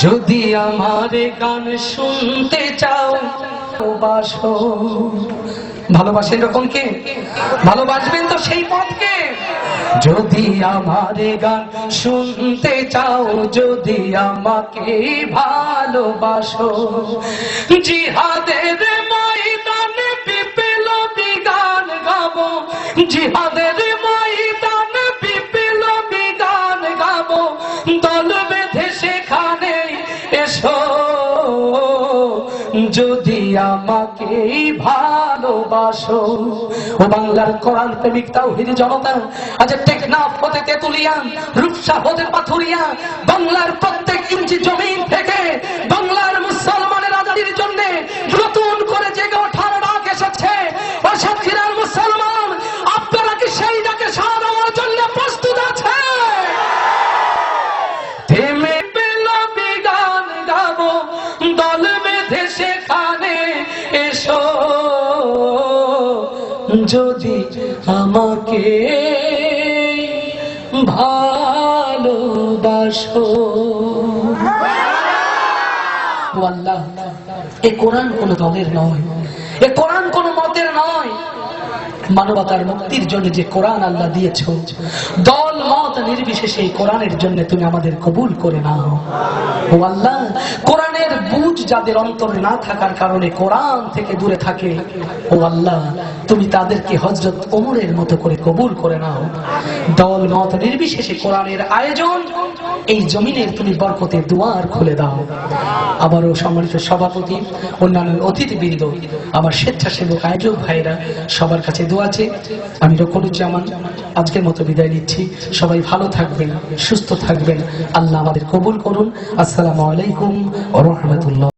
যদি আমার গান শুনতে চাও, ভালোবাসো। ভালোবাসেন এরকম কে? ভালোবাসবেন তো সেই পথকে। যদি আমার গান শুনতে চাও, যদি আমাকে ভালোবাসো, জিহাদের ময়দানে বিপ্লবী গান গাবো, জিহাদের ময়দানে বিপ্লবী গান গাবো, দল বেঁধে সেখানে এসো। যদি আমাকে ভালোবাসো। ও বাংলার কোরআন প্রেমিক তাওহীদি জনতা, আজ টেকনাফ হতে তেতুলিয়া, রূপসা হতে পাথুরিয়া, বাংলার প্রত্যেক ইঞ্চি জমিন থেকে বাংলার মুসলমানের আজাদির জন্য নতুন করে জেগে ওঠার ডাক এসেছে। ও সাতক্ষীরার মুসলমান, আপনারা কি সেই ডাকে সাড়া দেওয়ার জন্য প্রস্তুত আছে? থেমে বিপ্লবী গান গাবো, দল বেঁধে সেখানে এসো। যদি আমাকে ভালোবাসো। ও আল্লাহ, এ কোরআন কোন দলের নয়, এ কোরআন কোন মতের নয়। মানবতার মুক্তির জন্য যে কোরআন আল্লাহ দিয়েছ, দল মত নির্বিশেষে এই কোরআনের জন্য তুমি আমাদের কবুল করে নাও। ও আল্লাহ, কোরআনের বুঝ যাদের অন্তরে না থাকার কারণে কোরআন থেকে দূরে থাকে, ও আল্লাহ তুমি তাদেরকে হযরত ওমরের মতো করে কবুল করে নাও। দল মত নির্বিশেষে কোরআনের আয়োজন, এই জমিনের তুমি বরকতের দুয়ার খুলে দাও। আবারও সম্মানিত সভাপতি, অন্যান্য অতিথিবৃন্দ, আমার স্বেচ্ছাসেবক আয়োজক ভাইরা, সবার কাছে দোয়া আছে। আমি রকনুজ্জামান আজকের মতো বিদায় নিচ্ছি। সবাই ভালো থাকবেন, সুস্থ থাকবেন। আল্লাহ আমাদের কবুল করুন। আসসালামু আলাইকুম ওয়া রাহমাতুল্লাহ।